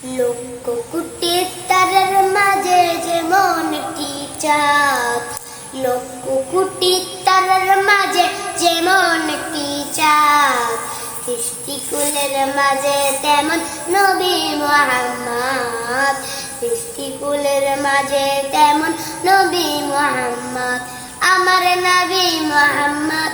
লক্ষ কোটি তারার মাঝে যেমন একটি চাঁদ, লক্ষ কোটি তারার মাঝে যেমন একটি চাঁদ, সৃষ্টিকুলের মাঝে তেমন নবী মুহাম্মদ, সৃষ্টিকুলের মাঝে তেমন নবী মুহাম্মদ, আমার নবী মুহাম্মদ,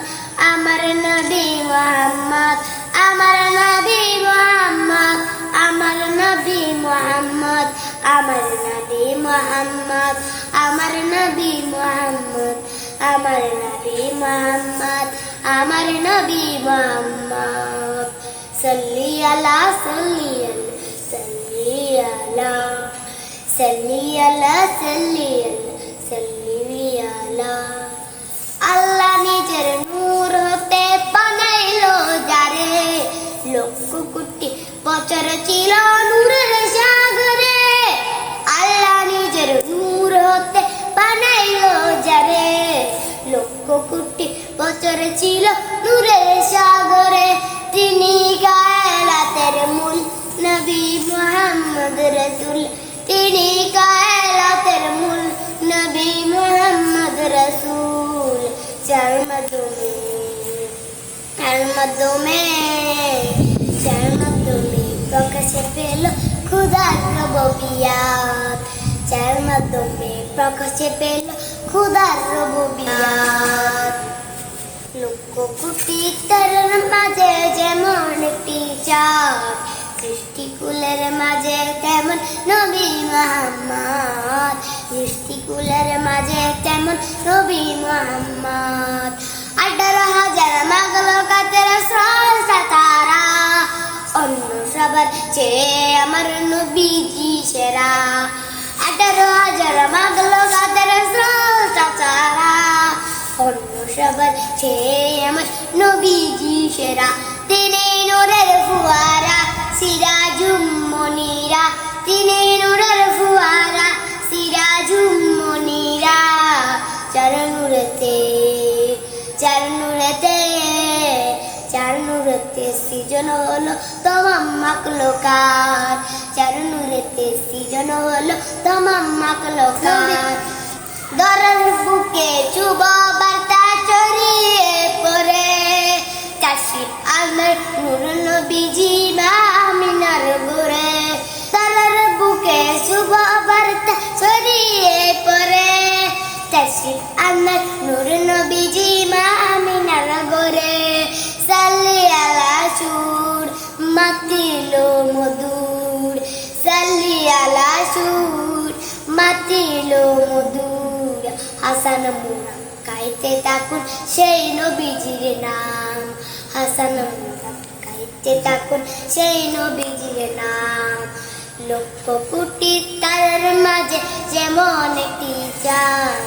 আমার নবী মুহাম্মদ, আমার নবী মুহাম্মদ, আমার নবী মুহাম্মদ, আমার নবী মুহাম্মদ, আমার নবী মুহাম্মদ, আমার নবী মুহাম্মদ, আমার নবী মুহাম্মদ। সাল্লি আলা সাল্লি আলা সাল্লি আলা সাল্লি আলা সাল্লি আলা সাল্লি আলা। আল্লাহ নিজের নূর হতে বানাইলো যারে, লক্ষ কোটি বছর ছিল নূরের সাগরে। আল্লাহ নিজের নূর হতে বানাইলো যারে, লক্ষ কোটি বছর ছিল নূরের সাগরে। তিনি কায়নাতের মূল নবী মুহাম্মদ রাসূল, তিনি কায়নাতের মূল নবী মুহাম্মদ রাসূল। যার মাধ্যমে প্রকাশে পেল খুদার রুবুবিয়্যাত, যার মাধ্যমে প্রকাশে পেল খুদার রুবুবিয়্যাত। লক্ষ কোটি তারার মাঝে যেমন একটি চাঁদ, সৃষ্টিকুলের মাঝে তেমন নবী মুহাম্মদ, সৃষ্টিকুলের মাঝে তেমন নবী মুহাম্মদ। 18,000 মাগলকাতের স্রষ্টা তারা, অন্য সবার চেয়ে আমার নবীজি সেরা। 18,000 মাগলকাতের স্রষ্টা তারা, অন্য সবার চেয়ে আমার নবীজি সেরা। তিনি নূরের ফুয়ারা সিরাজুম মুনীরা, তিনি নূরের ফুয়ারা সিরাজুম মুনীরা। চার নূরেতে সৃজন হলো তমাম মাখলুকাত, চার নূরেতে সৃজন হলো তমাম মাখলুকাত। দরের বুকে শুভ বার্তা ছড়িয়ে পড়ে, কাশিফ আলমের নূর নবীজি মা আমিনার ঘরে। দরের বুকে শুভ বার্তা ছড়িয়ে পড়ে, কাশিফ আলমের নূর নবীজি মা আমিনার ঘরে। সাল্লি আলা সুর মাতিলো মধুর, সাল্লি আলা সুর মাতিলো মধুর। হাসান মুরা গাইতে থাকুন সেই নবীজির নাম, হাসান মুরা গাইতে থাকুন সেই নবীজির নাম। লক্ষ কোটি তারার মাঝে যেমন একটি চাঁদ,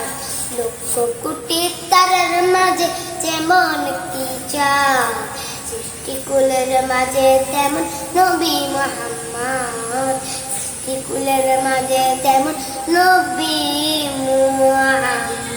লক্ষ কোটি তারার মাঝে যেমন একটি চাঁদ, সৃষ্টিকুলের মাঝে তেমন নবী মুহাম্মদ, সৃষ্টিকুলের মাঝে তেমন নবী মুহাম্মদ।